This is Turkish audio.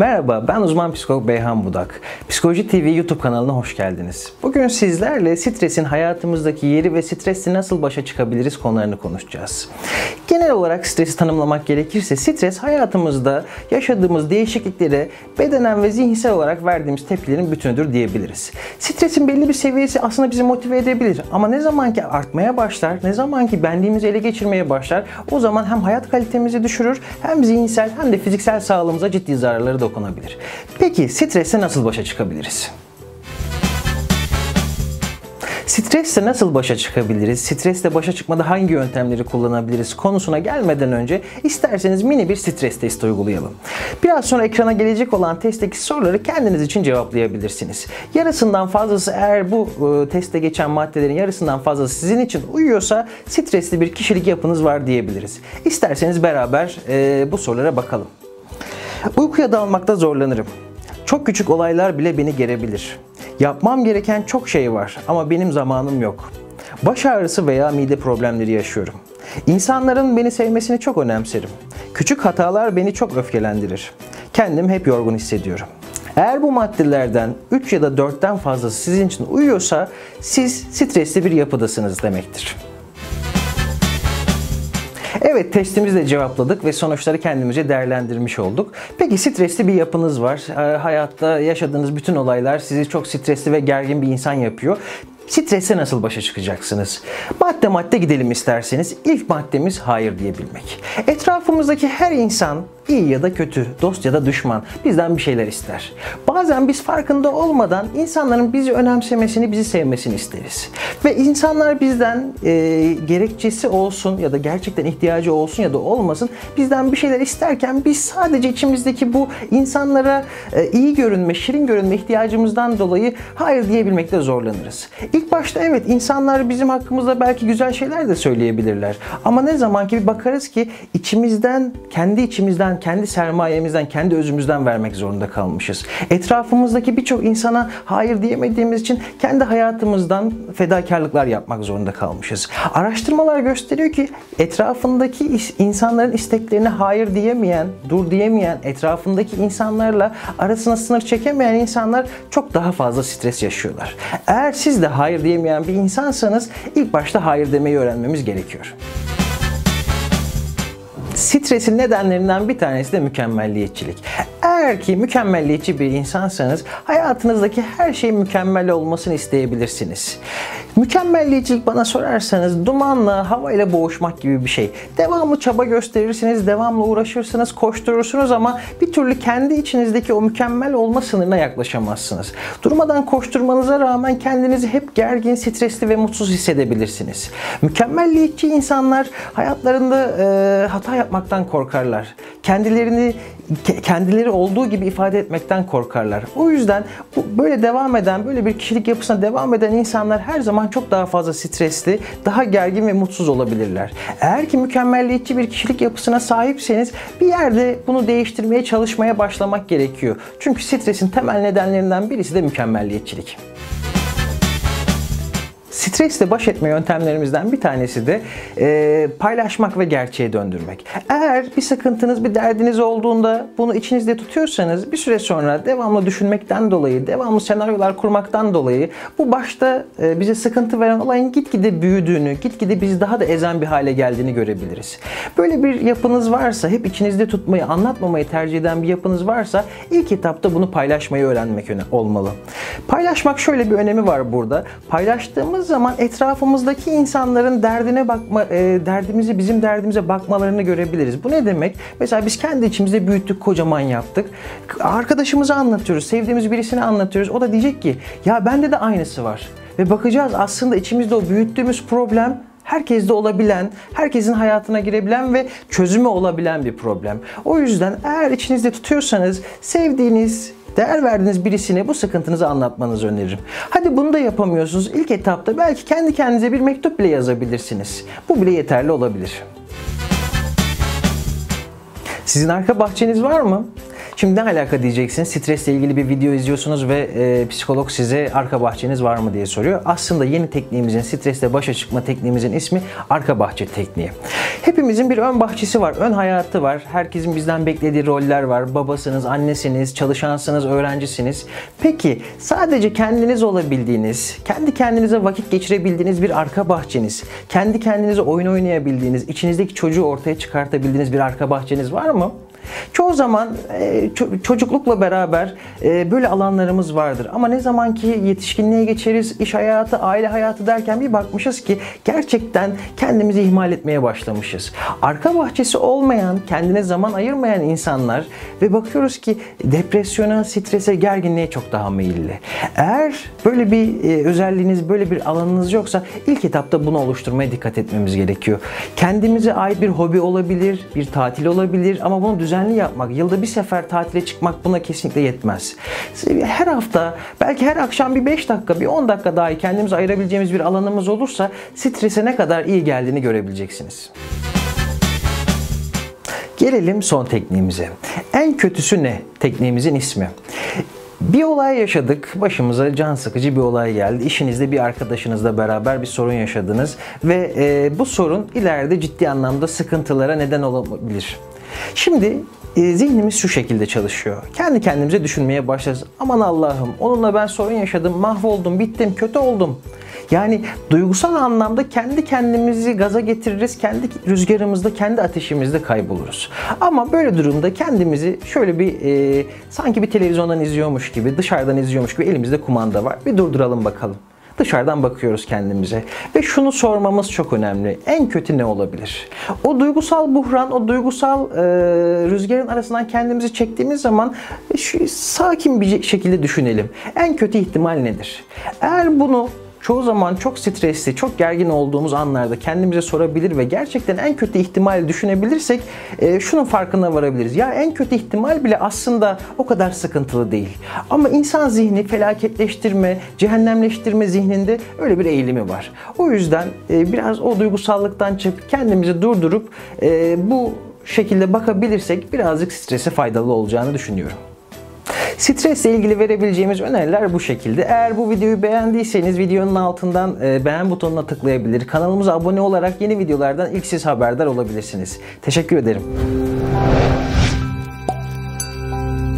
Merhaba, ben uzman psikolog Beyhan Budak. Psikoloji TV YouTube kanalına hoş geldiniz. Bugün sizlerle stresin hayatımızdaki yeri ve stresle nasıl başa çıkabiliriz konularını konuşacağız. Genel olarak stresi tanımlamak gerekirse stres hayatımızda yaşadığımız değişikliklere bedenen ve zihinsel olarak verdiğimiz tepkilerin bütünüdür diyebiliriz. Stresin belli bir seviyesi aslında bizi motive edebilir ama ne zaman ki artmaya başlar, ne zaman ki benliğimizi ele geçirmeye başlar, o zaman hem hayat kalitemizi düşürür hem zihinsel hem de fiziksel sağlığımıza ciddi zararları dokunabilir. Peki stresle nasıl başa çıkabiliriz? Stresle nasıl başa çıkabiliriz? Stresle başa çıkmada hangi yöntemleri kullanabiliriz konusuna gelmeden önce isterseniz mini bir stres testi uygulayalım. Biraz sonra ekrana gelecek olan testteki soruları kendiniz için cevaplayabilirsiniz. Yarısından fazlası, eğer bu testte geçen maddelerin yarısından fazlası sizin için uyuyorsa stresli bir kişilik yapınız var diyebiliriz. İsterseniz beraber bu sorulara bakalım. Uykuya dalmakta zorlanırım. Çok küçük olaylar bile beni gerebilir. Yapmam gereken çok şey var ama benim zamanım yok. Baş ağrısı veya mide problemleri yaşıyorum. İnsanların beni sevmesini çok önemserim. Küçük hatalar beni çok öfkelendirir. Kendimi hep yorgun hissediyorum. Eğer bu maddelerden 3 ya da 4'ten fazlası sizin için uyuyorsa siz stresli bir yapıdasınız demektir. Evet, testimizi de cevapladık ve sonuçları kendimize değerlendirmiş olduk. Peki stresli bir yapınız var. Hayatta yaşadığınız bütün olaylar sizi çok stresli ve gergin bir insan yapıyor. Stresle nasıl başa çıkacaksınız? Madde madde gidelim isterseniz. İlk maddemiz hayır diyebilmek. Etrafımızdaki her insan, iyi ya da kötü, dost ya da düşman, bizden bir şeyler ister. Bazen biz farkında olmadan insanların bizi önemsemesini, bizi sevmesini isteriz. Ve insanlar bizden gerekçesi olsun ya da gerçekten ihtiyacı olsun ya da olmasın, bizden bir şeyler isterken biz sadece içimizdeki bu insanlara iyi görünme, şirin görünme ihtiyacımızdan dolayı hayır diyebilmekte zorlanırız. İlk başta evet, insanlar bizim hakkımızda belki güzel şeyler de söyleyebilirler. Ama ne zaman ki bir bakarız ki içimizden, kendi sermayemizden, kendi özümüzden vermek zorunda kalmışız. Etrafımızdaki birçok insana hayır diyemediğimiz için kendi hayatımızdan fedakarlıklar yapmak zorunda kalmışız. Araştırmalar gösteriyor ki etrafındaki insanların isteklerine hayır diyemeyen, dur diyemeyen, etrafındaki insanlarla arasına sınır çekemeyen insanlar çok daha fazla stres yaşıyorlar. Eğer siz de hayır diyemeyen bir insansanız ilk başta hayır demeyi öğrenmemiz gerekiyor. Stresin nedenlerinden bir tanesi de mükemmelliyetçilik. Eğer ki mükemmelliyetçi bir insansanız hayatınızdaki her şeyin mükemmel olmasını isteyebilirsiniz. Mükemmelliyetçilik bana sorarsanız dumanla, havayla boğuşmak gibi bir şey. Devamlı çaba gösterirsiniz, devamlı uğraşırsınız, koşturursunuz ama bir türlü kendi içinizdeki o mükemmel olma sınırına yaklaşamazsınız. Durmadan koşturmanıza rağmen kendinizi hep gergin, stresli ve mutsuz hissedebilirsiniz. Mükemmelliyetçi insanlar hayatlarında hata yapmaktan korkarlar. Kendileri olduğu gibi ifade etmekten korkarlar. O yüzden böyle devam eden, böyle bir kişilik yapısına devam eden insanlar her zaman çok daha fazla stresli, daha gergin ve mutsuz olabilirler. Eğer ki mükemmelliyetçi bir kişilik yapısına sahipseniz bir yerde bunu değiştirmeye çalışmaya başlamak gerekiyor. Çünkü stresin temel nedenlerinden birisi de mükemmelliyetçilik. Stresle baş etme yöntemlerimizden bir tanesi de paylaşmak ve gerçeğe döndürmek. Eğer bir sıkıntınız, bir derdiniz olduğunda bunu içinizde tutuyorsanız bir süre sonra devamlı düşünmekten dolayı, devamlı senaryolar kurmaktan dolayı bu başta bize sıkıntı veren olayın gitgide büyüdüğünü, gitgide bizi daha da ezen bir hale geldiğini görebiliriz. Böyle bir yapınız varsa, hep içinizde tutmayı, anlatmamayı tercih eden bir yapınız varsa ilk etapta bunu paylaşmayı öğrenmek olmalı. Paylaşmak şöyle bir önemi var burada. Paylaştığımız zaman etrafımızdaki insanların derdimizi bizim derdimize bakmalarını görebiliriz. Bu ne demek? Mesela biz kendi içimizde büyüttük, kocaman yaptık. Arkadaşımıza anlatıyoruz, sevdiğimiz birisine anlatıyoruz. O da diyecek ki ya bende de aynısı var. Ve bakacağız aslında içimizde o büyüttüğümüz problem herkeste olabilen, herkesin hayatına girebilen ve çözümü olabilen bir problem. O yüzden eğer içinizde tutuyorsanız sevdiğiniz, değer verdiğiniz birisine bu sıkıntınızı anlatmanızı öneririm. Hadi bunu da yapamıyorsunuz. İlk etapta belki kendi kendinize bir mektup bile yazabilirsiniz. Bu bile yeterli olabilir. Sizin arka bahçeniz var mı? Şimdi ne alaka diyeceksiniz? Stresle ilgili bir video izliyorsunuz ve psikolog size arka bahçeniz var mı diye soruyor. Aslında yeni tekniğimizin, stresle başa çıkma tekniğimizin ismi arka bahçe tekniği. Hepimizin bir ön bahçesi var, ön hayatı var. Herkesin bizden beklediği roller var. Babasınız, annesiniz, çalışansınız, öğrencisiniz. Peki sadece kendiniz olabildiğiniz, kendi kendinize vakit geçirebildiğiniz bir arka bahçeniz, kendi kendinize oyun oynayabildiğiniz, içinizdeki çocuğu ortaya çıkartabildiğiniz bir arka bahçeniz var mı? Çoğu zaman çocuklukla beraber böyle alanlarımız vardır. Ama ne zaman ki yetişkinliğe geçeriz, iş hayatı, aile hayatı derken bir bakmışız ki gerçekten kendimizi ihmal etmeye başlamışız. Arka bahçesi olmayan, kendine zaman ayırmayan insanlar ve bakıyoruz ki depresyona, strese, gerginliğe çok daha meyilli. Eğer böyle bir özelliğiniz, böyle bir alanınız yoksa ilk etapta bunu oluşturmaya dikkat etmemiz gerekiyor. Kendimize ait bir hobi olabilir, bir tatil olabilir ama bunu düzenli yapmak, yılda bir sefer tatile çıkmak buna kesinlikle yetmez. Her hafta, belki her akşam bir 5 dakika, bir 10 dakika dahi kendimize ayırabileceğimiz bir alanımız olursa strese ne kadar iyi geldiğini görebileceksiniz. Gelelim son tekniğimize. En kötüsü ne? Tekniğimizin ismi. Bir olay yaşadık, başımıza can sıkıcı bir olay geldi. İşinizde bir arkadaşınızla beraber bir sorun yaşadınız ve bu sorun ileride ciddi anlamda sıkıntılara neden olabilir. Şimdi zihnimiz şu şekilde çalışıyor. Kendi kendimize düşünmeye başlarız. Aman Allah'ım, onunla ben sorun yaşadım, mahvoldum, bittim, kötü oldum. Yani duygusal anlamda kendi kendimizi gaza getiririz, kendi rüzgarımızda, kendi ateşimizde kayboluruz. Ama böyle durumda kendimizi şöyle bir sanki bir televizyondan izliyormuş gibi, dışarıdan izliyormuş gibi elimizde kumanda var. Bir durduralım bakalım. Dışarıdan bakıyoruz kendimize ve şunu sormamız çok önemli. En kötü ne olabilir? O duygusal buhran, o duygusal rüzgarın arasından kendimizi çektiğimiz zaman sakin bir şekilde düşünelim. En kötü ihtimal nedir? Eğer bunu çoğu zaman çok stresli, çok gergin olduğumuz anlarda kendimize sorabilir ve gerçekten en kötü ihtimali düşünebilirsek şunun farkına varabiliriz. Ya en kötü ihtimal bile aslında o kadar sıkıntılı değil. Ama insan zihni felaketleştirme, cehennemleştirme zihninde öyle bir eğilimi var. O yüzden biraz o duygusallıktan çıkıp kendimizi durdurup bu şekilde bakabilirsek birazcık strese faydalı olacağını düşünüyorum. Stresle ilgili verebileceğimiz öneriler bu şekilde. Eğer bu videoyu beğendiyseniz videonun altından beğen butonuna tıklayabilir. Kanalımıza abone olarak yeni videolardan ilk siz haberdar olabilirsiniz. Teşekkür ederim.